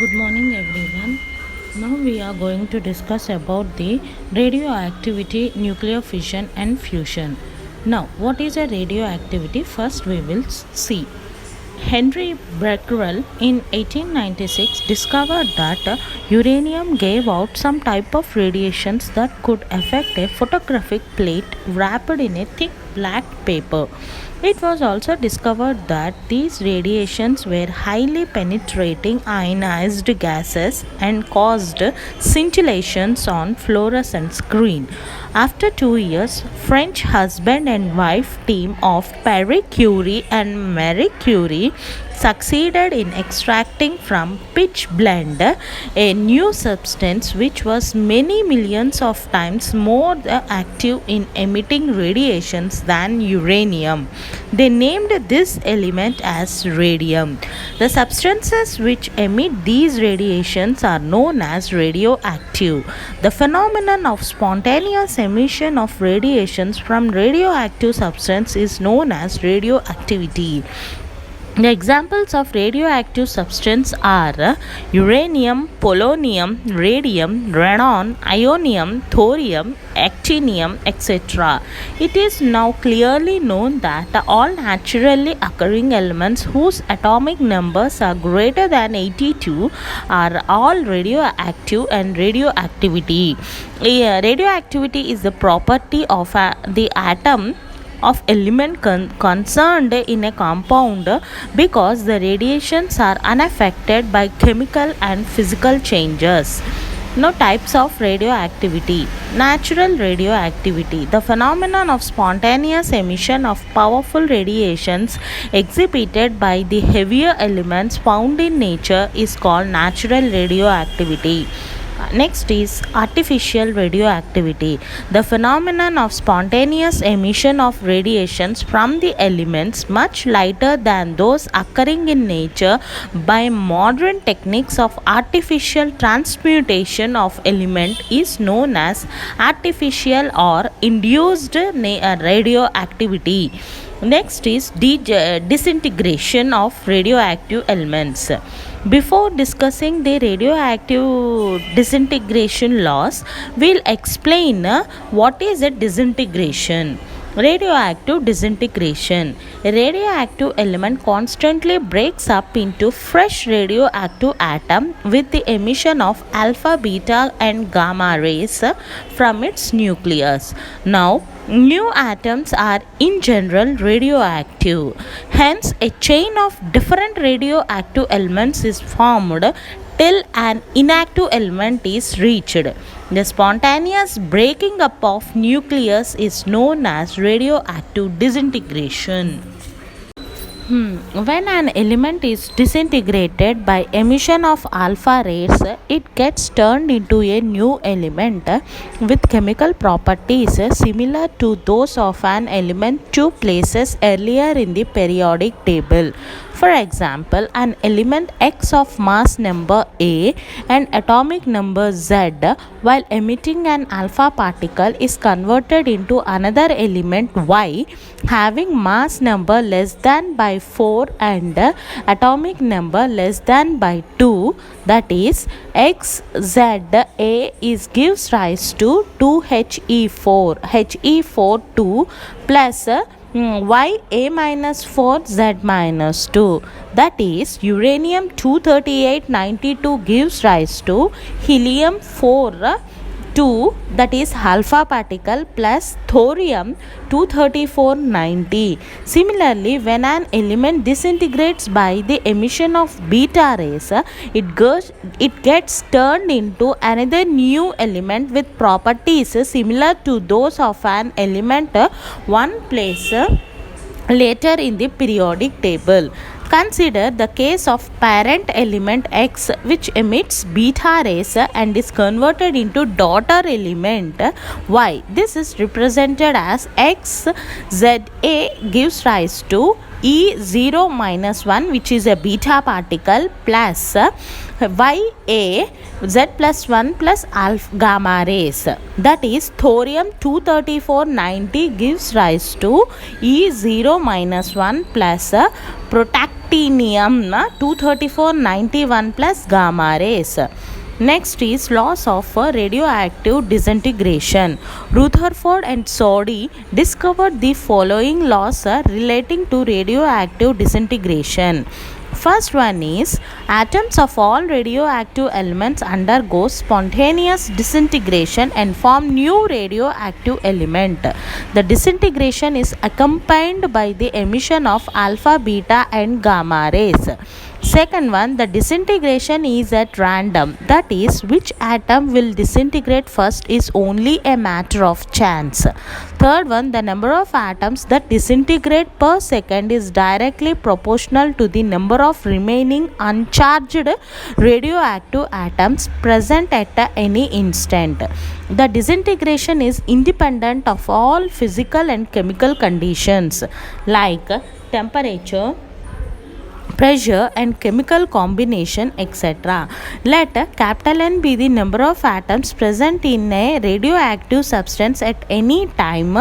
Good morning everyone. Now we are going to discuss about the radioactivity, nuclear fission and fusion. Now, what is a radioactivity? First we will see. Henry Becquerel in 1896 discovered that uranium gave out some type of radiations that could affect a photographic plate wrapped in a thick black paper. It was also discovered that these radiations were highly penetrating ionized gases and caused scintillations on fluorescent screen. After 2 years, French husband and wife team of Pierre Curie and Marie Curie succeeded in extracting from pitch blende a new substance which was many millions of times more active in emitting radiations than uranium. They named this element as radium. The substances which emit these radiations are known as radioactive. The phenomenon of spontaneous emission of radiations from radioactive substance is known as radioactivity. The examples of radioactive substance are uranium, polonium, radium, radon, ionium, thorium, actinium, etc. It is now clearly known that all naturally occurring elements whose atomic numbers are greater than 82 are all radioactive and radioactivity. Radioactivity is the property of the atom of element concerned in a compound because the radiations are unaffected by chemical and physical changes. Now, types of radioactivity. Natural radioactivity. The phenomenon of spontaneous emission of powerful radiations exhibited by the heavier elements found in nature is called natural radioactivity. Next is artificial radioactivity. The phenomenon of spontaneous emission of radiations from the elements much lighter than those occurring in nature by modern techniques of artificial transmutation of element is known as artificial or induced radioactivity. Next is disintegration of radioactive elements. Before discussing the radioactive disintegration laws, we'll explain what is a disintegration. Radioactive disintegration. A radioactive element constantly breaks up into fresh radioactive atom with the emission of alpha, beta and gamma rays from its nucleus. Now, new atoms are in general radioactive. Hence, a chain of different radioactive elements is formed till an inactive element is reached. The spontaneous breaking up of nucleus is known as radioactive disintegration. When an element is disintegrated by emission of alpha rays, it gets turned into a new element with chemical properties similar to those of an element two places earlier in the periodic table. For example, an element X of mass number A and atomic number Z, while emitting an alpha particle, is converted into another element Y having mass number less than by 4 and atomic number less than by 2, that is XZA is gives rise to 2He4 He4 2 plus Ya minus 4 Z minus 2, that is uranium 23892 gives rise to helium 4 2, that is alpha particle plus thorium 23490. Similarly, when an element disintegrates by the emission of beta rays, it gets turned into another new element with properties similar to those of an element one place later in the periodic table. Consider the case of parent element X which emits beta rays and is converted into daughter element Y. This is represented as XZA gives rise to E0 minus 1, which is a beta particle, plus Ya Z plus 1 plus alpha gamma rays. That is thorium 23490 gives rise to E0 minus 1 plus protactinium 23491 plus gamma rays. Next is laws of radioactive disintegration. Rutherford and Soddy discovered the following laws relating to radioactive disintegration. First one is atoms of all radioactive elements undergo spontaneous disintegration and form new radioactive element. The disintegration is accompanied by the emission of alpha, beta and gamma rays. Second one, the disintegration is at random. That is, which atom will disintegrate first is only a matter of chance. Third one, the number of atoms that disintegrate per second is directly proportional to the number of remaining uncharged radioactive atoms present at any instant. The disintegration is independent of all physical and chemical conditions like temperature, pressure and chemical combination, etc. Let capital N be the number of atoms present in a radioactive substance at any time.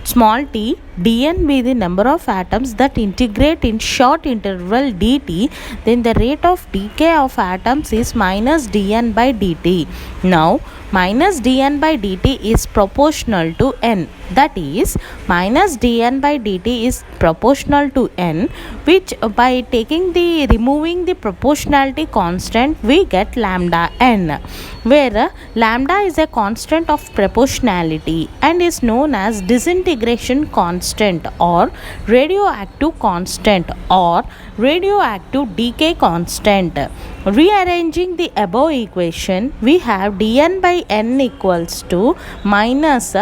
Small t, dn be the number of atoms that integrate in short interval dt, then the rate of decay of atoms is minus dn by dt. Now minus dn by dt is proportional to n, that is minus dn by dt is proportional to n, which by removing the proportionality constant we get lambda n, where lambda is a constant of proportionality and is known as disintegration constant or radioactive constant or radioactive decay constant. Rearranging the above equation, we have dn by n equals to minus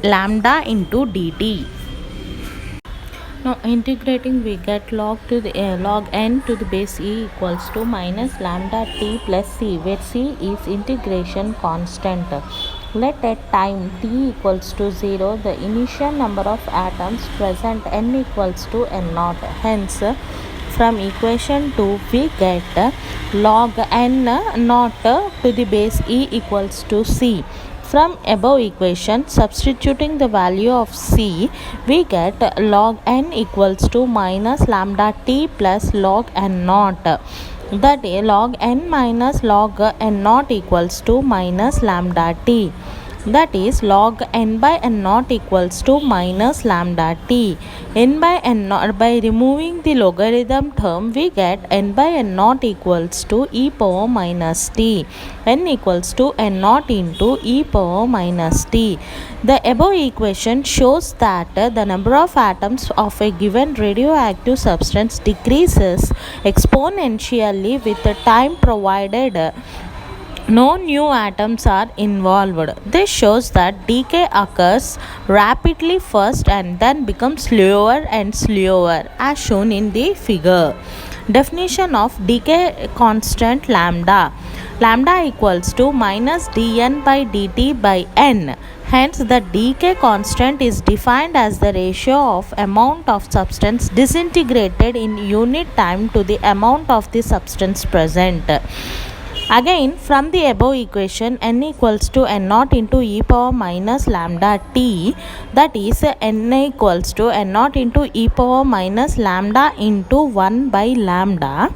lambda into dt. Now integrating, we get log n to the base e equals to minus lambda t plus c, where c is integration constant. Let at time t equals to 0 the initial number of atoms present n equals to n naught. Hence from equation 2 we get log n naught to the base e equals to c. From above equation, substituting the value of c, we get log n equals to minus lambda t plus log n naught. That is log n minus log n naught equals to minus lambda t. That is log n by n naught equals to minus lambda t. N by n naught, by removing the logarithm term, we get n by n naught equals to e power minus t. N equals to n naught into e power minus t. The above equation shows that the number of atoms of a given radioactive substance decreases exponentially with the time provided no new atoms are involved. This shows that decay occurs rapidly first and then becomes slower and slower, as shown in the figure. Definition of decay constant lambda. Lambda equals to minus dn by dt by n. Hence, the decay constant is defined as the ratio of amount of substance disintegrated in unit time to the amount of the substance present. Again, from the above equation, n equals to n naught into e power minus lambda t, that is n equals to n naught into e power minus lambda into 1 by lambda.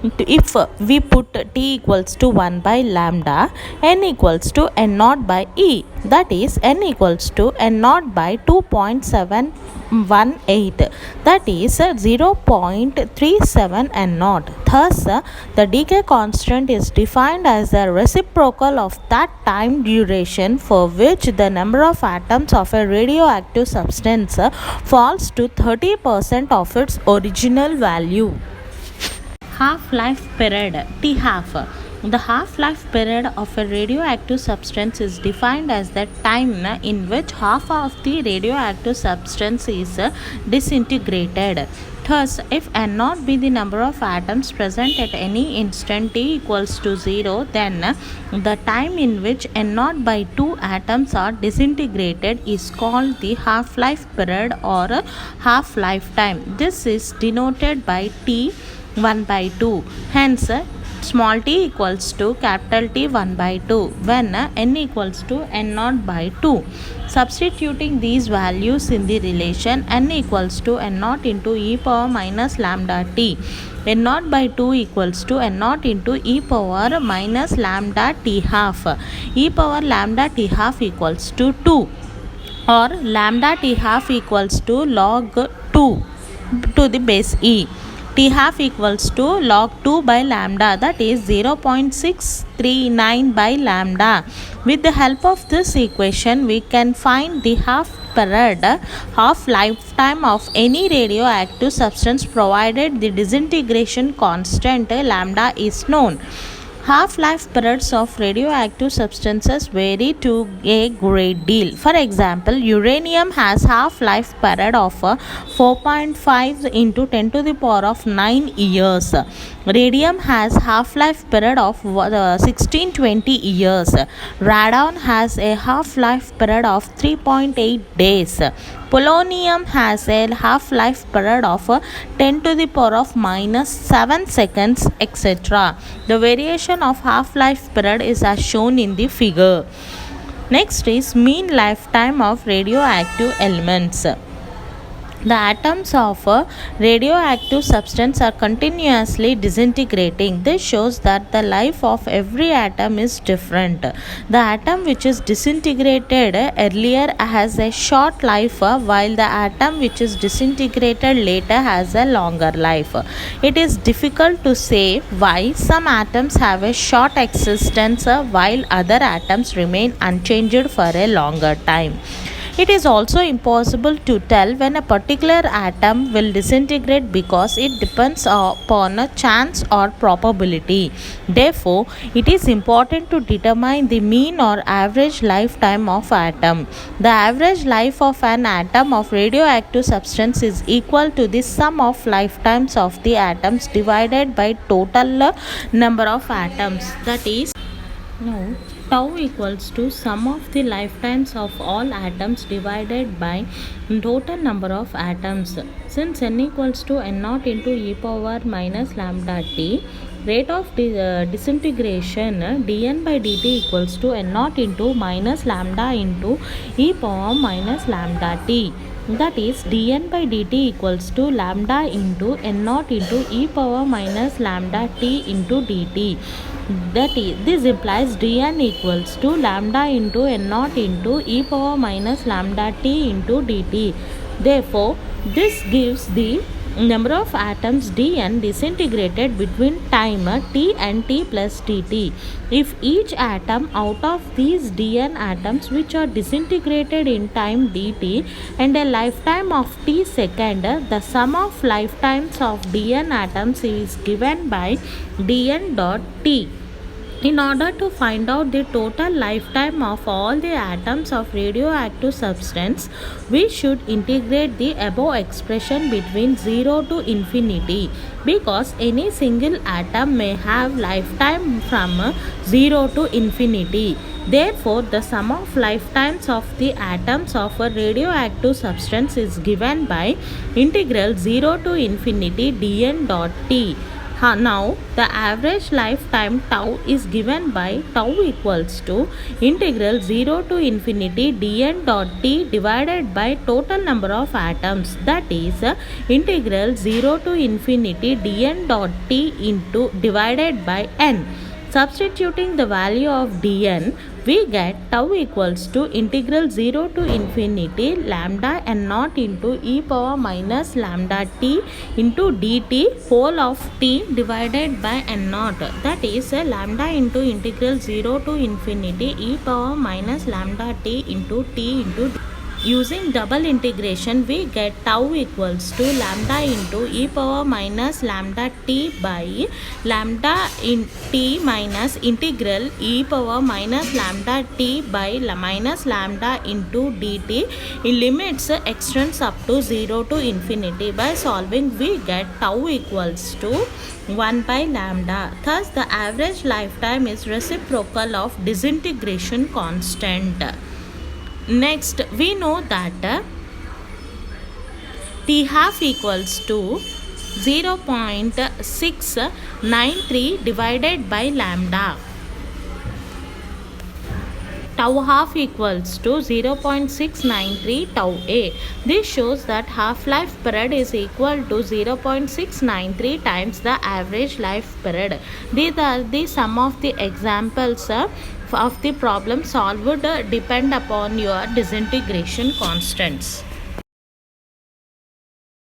If we put t equals to 1 by lambda, n equals to n naught by e, that is n equals to n naught by 2.718, that is 0.37 n naught. Thus, the decay constant is defined as the reciprocal of that time duration for which the number of atoms of a radioactive substance falls to 30% of its original value. Half-life period, T half. The half-life period of a radioactive substance is defined as the time in which half of the radioactive substance is disintegrated. Thus, if n naught be the number of atoms present at any instant t equals to 0, then the time in which n naught by 2 atoms are disintegrated is called the half-life period or half-life time. This is denoted by t 1 by 2. Hence, small t equals to capital T 1 by 2 when n equals to n naught by 2. Substituting these values in the relation n equals to n naught into e power minus lambda t. n naught by 2 equals to n naught into e power minus lambda t half. E power lambda t half equals to 2, or lambda t half equals to log 2 to the base e. T half equals to log 2 by lambda, that is 0.639 by lambda. With the help of this equation, we can find the half lifetime of any radioactive substance provided the disintegration constant lambda is known. Half-life periods of radioactive substances vary to a great deal. For example, uranium has half-life period of 4.5 into 10 to the power of 9 years. Radium has half-life period of 1620 years. Radon has a half-life period of 3.8 days. Polonium has a half-life period of 10 to the power of minus 7 seconds, etc. The variation of half-life period is as shown in the figure. Next is mean lifetime of radioactive elements. The atoms of a radioactive substance are continuously disintegrating. This shows that the life of every atom is different. The atom which is disintegrated earlier has a short life, while the atom which is disintegrated later has a longer life. It is difficult to say why some atoms have a short existence while other atoms remain unchanged for a longer time. It is also impossible to tell when a particular atom will disintegrate because it depends upon a chance or probability. Therefore, it is important to determine the mean or average lifetime of atom. The average life of an atom of radioactive substance is equal to the sum of lifetimes of the atoms divided by total number of atoms. That is, now, tau equals to sum of the lifetimes of all atoms divided by total number of atoms. Since n equals to n naught into e power minus lambda t, rate of disintegration dn by dt equals to n naught into minus lambda into e power minus lambda t. That is, dn by dt equals to lambda into n naught into e power minus lambda t into dt. That is, this implies dn equals to lambda into n naught into e power minus lambda t into dt. Therefore, this gives the number of atoms dn disintegrated between time t and t plus dt. If each atom out of these dn atoms which are disintegrated in time dt and a lifetime of t second, the sum of lifetimes of dn atoms is given by dn dot t. In order to find out the total lifetime of all the atoms of radioactive substance, we should integrate the above expression between 0 to infinity, because any single atom may have lifetime from 0 to infinity. Therefore, the sum of lifetimes of the atoms of a radioactive substance is given by integral 0 to infinity dn dot t. Now, the average lifetime tau is given by tau equals to integral 0 to infinity dn dot t divided by total number of atoms, that is integral 0 to infinity dn dot t into divided by n. Substituting the value of dn, we get tau equals to integral 0 to infinity lambda n naught into e power minus lambda t into dt whole of t divided by n naught. That is lambda into integral 0 to infinity e power minus lambda t into Using double integration, we get tau equals to lambda into e power minus lambda t by lambda in t minus integral e power minus lambda t by minus lambda into dt in limits extends up to 0 to infinity. By solving, we get tau equals to 1 by lambda. Thus, the average lifetime is reciprocal of disintegration constant. Next, we know that t half equals to 0.693 divided by lambda. Tau half equals to 0.693 tau A. This shows that half-life period is equal to 0.693 times the average life period. These are the some of the examples of the problem solved depend upon your disintegration constants.